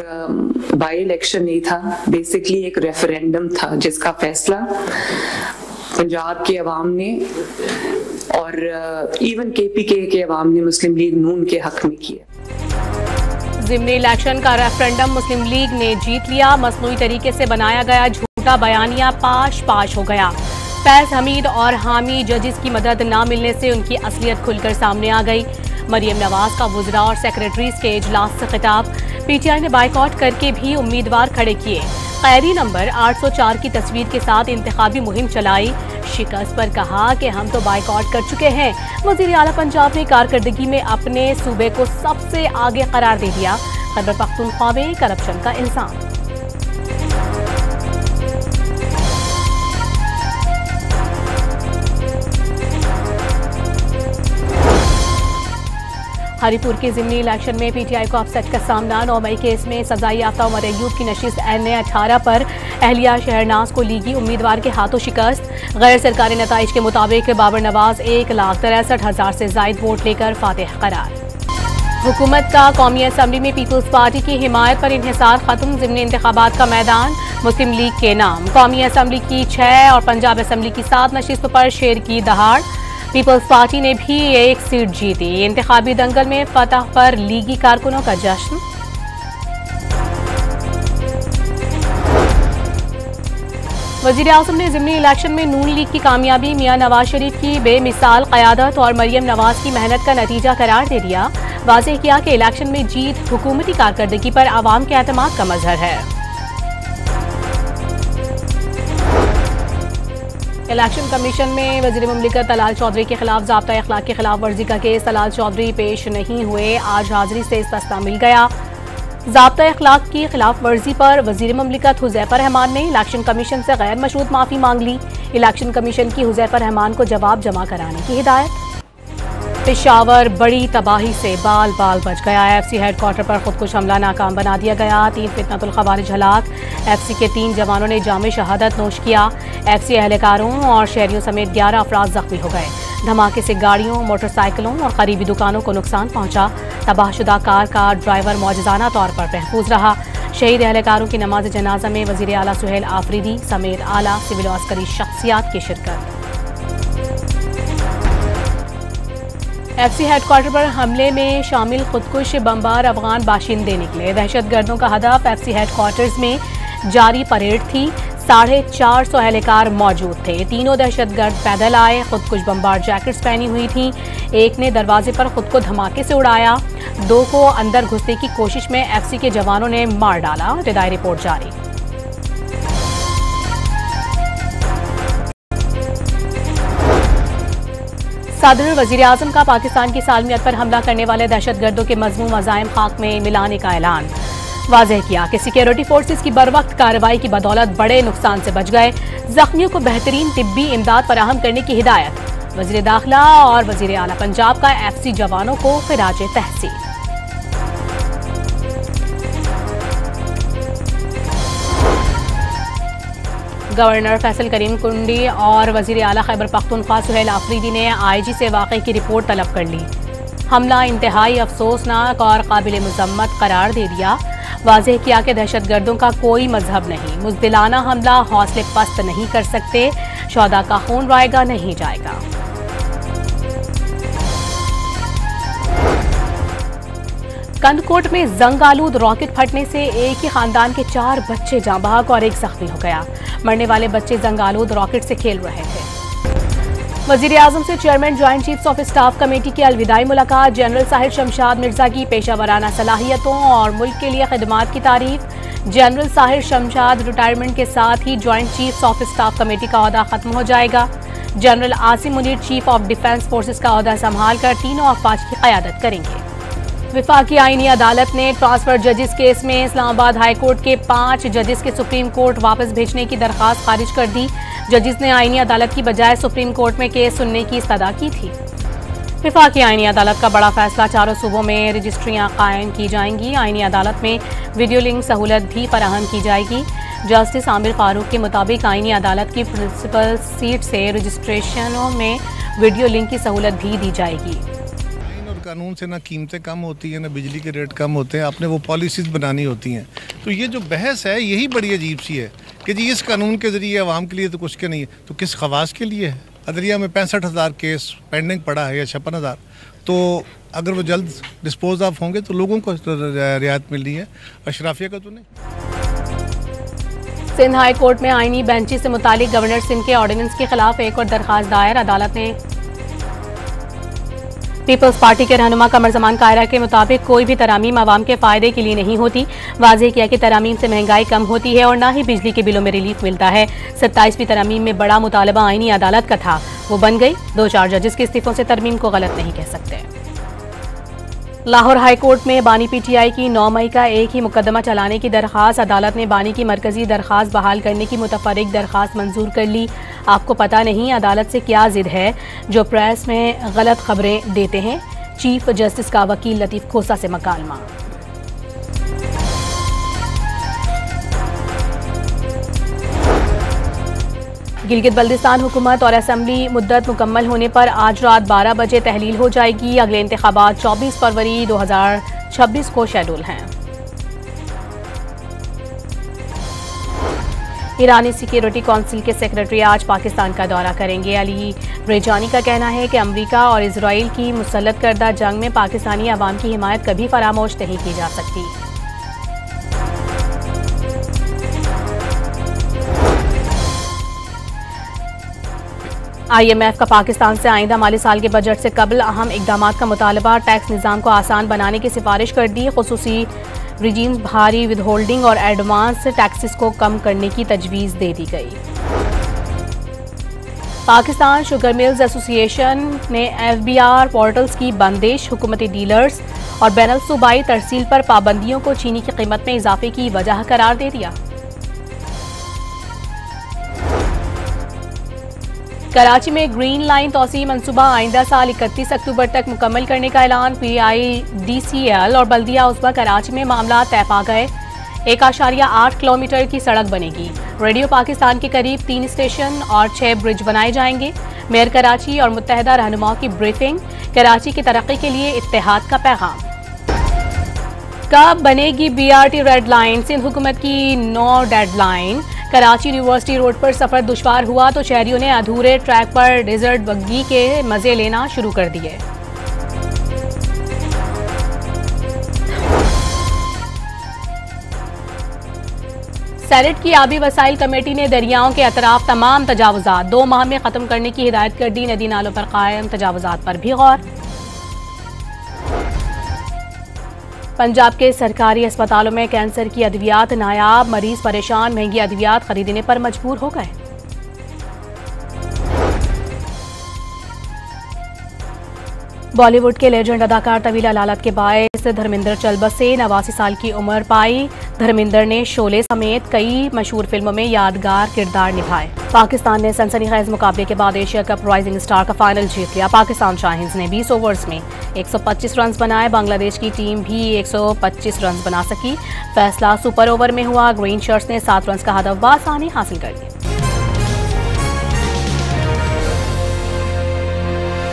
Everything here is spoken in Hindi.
बाई इलेक्शन नहीं था, बेसिकली एक रेफरेंडम था जिसका फैसला पंजाब के अवाम ने और इवन केपीके के अवाम ने मुस्लिम लीग नून के हक में किया। ज़िमनी इलेक्शन का रेफरेंडम मुस्लिम लीग ने जीत लिया। मसनूई तरीके से बनाया गया झूठा बयानिया पाश हो गया। फैज हमीद और हामी जजेस की मदद न मिलने से उनकी असलियत खुलकर सामने आ गई। मरियम नवाज का वुज़रा और सेक्रेटरीज के इजलास से खिताब। पीटीआई ने बाइकआउट करके भी उम्मीदवार खड़े किए। कैदी नंबर 804 की तस्वीर के साथ इंतखाबी मुहिम चलाई। शिकस्त पर कहा कि हम तो बाइकआउट कर चुके हैं। वज़ीर आला पंजाब ने कारकर्दगी में अपने सूबे को सबसे आगे करार दे दिया। खैबर पख्तूनख्वा में करप्शन का इल्जाम। हरिपुर के ज़िमनी इलेक्शन में पीटीआई को अपसेट का सामना। 9 मई केस में सजाई याफ्ता उमर अयूब की नशिस्त NA-18 पर अहलिया शहरनाज को लीगी उम्मीदवार के हाथों शिकस्त। गैर सरकारी नताइज के मुताबिक बाबर नवाज 1,63,000 से जायद वोट लेकर फातिह करार। हुकूमत का कौमी असम्बली में पीपल्स पार्टी की हिमायत पर इन्हिसार खत्म। ज़िमनी इंतखाबात का मैदान मुस्लिम लीग के नाम। कौमी असम्बली की 6 और पंजाब असम्बली की 7 नशिस्तों पर शेर की दहाड़। पीपल्स पार्टी ने भी 1 सीट जीती। इंतखाबी दंगल में फतह पर लीगी कारकुनों का जश्न। वज़ीर आज़म ने ज़िमनी इलेक्शन में नून लीग की कामयाबी मियां नवाज शरीफ की बेमिसाल क़यादत और मरियम नवाज की मेहनत का नतीजा करार दे दिया। वाज़ेह किया कि इलेक्शन में जीत हुकूमती कारकर्दगी पर आवाम के एतमाद का मजहर है। इलेक्शन कमीशन में वज़ीर मुमलिकत तलाल चौधरी के खिलाफ ज़ाब्ता अखलाक की खिलाफ वर्जी का केस। तलाल चौधरी पेश नहीं हुए। आज हाजिरी से इस्तिस्ना मिल गया। ज़ाब्ता अखलाक की खिलाफ वर्जी पर वज़ीर मुमलिकत हुज़ैफा रहमान ने इलेक्शन कमीशन से गैर मशरूत माफ़ी मांग ली। इलेक्शन कमीशन की हुज़ैफा रहमान को जवाब जमा कराने की हिदायत। पेशावर बड़ी तबाही से बाल बाल बच गया। FC हेडक्वार्टर पर खुदकुश हमला नाकाम बना दिया गया। 3 फितनतुल खवारिज हलाक। FC के 3 जवानों ने जामे शहादत नोश किया। FC एहलकारों और शहरियों समेत 11 अफराद जख्मी हो गए। धमाके से गाड़ियों, मोटरसाइकिलों और करीबी दुकानों को नुकसान पहुंचा। तबाहशुदा कार का ड्राइवर मौजज़ाना तौर पर महफूज रहा। शहीद एहलकारों की नमाज जनाजा में वज़ीर आला सुहेल आफरीदी समेत आला सिविल और अस्करी शख्सियात की शिरकत। FC हेडक्वार्टर पर हमले में शामिल खुदकुश बमबार अफगान बाशिंदे निकले। दहशतगर्दों का हदफ FC हेडक्वार्टर्स में जारी परेड थी। 450 एहलकार मौजूद थे। तीनों दहशतगर्द पैदल आए। खुदकुश बमबार जैकेट्स पहनी हुई थी। एक ने दरवाजे पर खुद को धमाके से उड़ाया। 2 को अंदर घुसने की कोशिश में FC के जवानों ने मार डाला। इब्तदाई रिपोर्ट जारी। सदर वज़ीर आज़म का पाकिस्तान की सालमियत पर हमला करने वाले दहशतगर्दों के मज़मूम अज़ाइम खाक में मिलाने का ऐलान। वाज़ेह किया कि सिक्योरिटी फोर्सेस की बरवक्त कार्रवाई की बदौलत बड़े नुकसान से बच गए। जख्मियों को बेहतरीन तिब्बी इमदाद फराहम करने की हिदायत। वज़ीर दाखिला और वज़ीर आला पंजाब का FC जवानों को खिराज तहसीन। गवर्नर फैसल करीम कुंडी और वज़ीर आला खैबर पख्तूनख्वा सुहेल आफरीदी ने IG से वाक़े की रिपोर्ट तलब कर ली। हमला इंतहाई अफसोसनाक और काबिल मज़म्मत करार दे दिया। वाज़ेह किया कि दहशतगर्दों का कोई मजहब नहीं। मुज़दिलाना हमला हौसले पस्त नहीं कर सकते। शौदा का खून रायगा नहीं जाएगा। कंदकोट में जंग आलूद रॉकेट फटने से एक ही खानदान के 4 बच्चे जाँ बहक और 1 जख्मी हो गया। मरने वाले बच्चे जंग आलूद रॉकेट से खेल रहे थे। वज़ीर आज़म से chairman joint chiefs of staff committee की अलविदाई मुलाकात। जनरल साहिर शमशाद मिर्जा की पेशावराना सलाहियतों और मुल्क के लिए खिदमात की तारीफ। जनरल साहिर शमशाद रिटायरमेंट के साथ ही joint chiefs of staff committee का ओहदा खत्म हो जाएगा। General Asim Munir chief of defence forces का ओहदा संभाल कर तीनों अफवाज की क़यादत करेंगे। विफाकी आईनी अदालत ने ट्रांसफर जजेस केस में इस्लामाबाद हाई कोर्ट के 5 जजेस के सुप्रीम कोर्ट वापस भेजने की दरख्वास्त खारिज कर दी। जजेस ने आईनी अदालत की बजाय सुप्रीम कोर्ट में केस सुनने की इस्तदा की थी। विफाकी आईनी अदालत का बड़ा फैसला। 4 सूबों में रजिस्ट्रियां कायम की जाएंगी। आईनी अदालत में वीडियो लिंक सहूलत भी फराहम की जाएगी। जस्टिस आमिर फारूक के मुताबिक आईनी अदालत की प्रिंसिपल सीट से रजिस्ट्रेशनों में वीडियो लिंक की सहूलत भी दी जाएगी। कानून से ना कीमतें कम होती हैं, ना बिजली के रेट कम होते हैं, आपने वो पॉलिसीज़ बनानी होती हैं। तो ये जो बहस है यही बड़ी अजीब सी है कि जी इस कानून के ज़रिए आवाम के लिए तो कुछ के नहीं है, तो किस खवास के लिए है। अदलिया में 65,000 केस पेंडिंग पड़ा है या 56,000, तो अगर वो जल्द डिस्पोज ऑफ होंगे तो लोगों को रियायत मिल रही है, अशराफिया का तो नहीं। सिंध हाई कोर्ट में आईनी बेंची से मुतालिक गवर्नर सिंध के ऑर्डिनेंस के खिलाफ एक और दरखास्त दायर। अदालत ने पीपल्स पार्टी के रहनुमा कमर जमान कायरा के मुताबिक कोई भी तरामीम आवाम के फायदे के लिए नहीं होती। वाज़ेह किया कि तरामीम से महंगाई कम होती है और न ही बिजली के बिलों में रिलीफ मिलता है। 27वीं तरामीम में बड़ा मुतालबा आईनी अदालत का था, वो बन गई। 2-4 जजेस के इस्तीफों से तरमीम को गलत नहीं कह सकते। लाहौर हाई कोर्ट में बानी पीटीआई की 9 मई का एक ही मुकदमा चलाने की दरखास्त। अदालत ने बानी की मरकजी दरखास्त बहाल करने की मुतफर्रिक दरखास्त मंजूर कर ली। आपको पता नहीं अदालत से क्या जिद है जो प्रेस में गलत खबरें देते हैं। चीफ जस्टिस का वकील लतीफ खोसा से मकालमा। गिलगित बल्दिस्तान हुकूमत और असेंबली मुद्दत मुकम्मल होने पर आज रात 12 बजे तहलील हो जाएगी। अगले इंतखाबात 24 फरवरी 2026 को शेड्यूल हैं। ईरानी सिक्योरिटी काउंसिल के सेक्रेटरी आज पाकिस्तान का दौरा करेंगे। अली रेजानी का कहना है कि अमेरिका और इजराइल की मुसल्लत करदा जंग में पाकिस्तानी अवाम की हिमायत कभी फरामोश नहीं की जा सकती। IMF का पाकिस्तान से आइंदा माली साल के बजट से कबल अहम इकदामात का मुतालबा। टैक्स निज़ाम को आसान बनाने की सिफारिश कर दी। खुसूसी रिजीम्स भारी विदहोल्डिंग और एडवांस टैक्सेस को कम करने की तजवीज़ दे दी गई। पाकिस्तान शुगर मिल्स एसोसिएशन ने FBR पोर्टल्स की बंदिश, हुकूमती डीलर्स और बैनुल सूबाई तरसील पर पाबंदियों को चीनी की कीमत में इजाफे की वजह करार दे दिया। कराची में ग्रीन लाइन तोसी मनसूबा आइंदा साल 31 अक्टूबर तक मुकम्मल करने का ऐलान। PIDCL और बल्दिया उस्मा कराची में मामला तय पा गए। 1.8 किलोमीटर की सड़क बनेगी। रेडियो पाकिस्तान के करीब 3 स्टेशन और 6 ब्रिज बनाए जाएंगे। मेयर कराची और मुत्तहदा रहनुमाओं की ब्रीफिंग। कराची की तरक्की के लिए इत्तेहाद का पैगाम। कब बनेगी BRT रेड लाइन? सिंध हुकूमत की no deadline. Karachi university road पर सफर दुश्वार हुआ तो शहरियों ने अधूरे ट्रैक पर डेजर्ट बग्गी के मजे लेना शुरू कर दिए। सेनेट की आबी वसाइल कमेटी ने दरियाओं के अतराफ तमाम तजावुजात 2 माह में खत्म करने की हिदायत कर दी। नदी नालों पर कायम तजावुजात पर भी गौर। पंजाब के सरकारी अस्पतालों में कैंसर की अद्वियात नायाब। मरीज परेशान, महंगी अद्वियात खरीदने पर मजबूर हो गए। बॉलीवुड के लेजेंड अदाकार तवील अलालत के बायस धर्मेंद्र चल बसे। 89 साल की उम्र पाई। धर्मेंद्र ने शोले समेत कई मशहूर फिल्मों में यादगार किरदार निभाए। पाकिस्तान ने सनसनीखेज मुकाबले के बाद एशिया कप राइजिंग स्टार का फाइनल जीत लिया। पाकिस्तान शाहीन्स ने 20 ओवर्स में 125 रन बनाए। बांग्लादेश की टीम भी 125 रन बना सकी। फैसला सुपर ओवर में हुआ। ग्रीन शर्ट्स ने 7 रन का हदफ बआसानी हासिल कर लिया।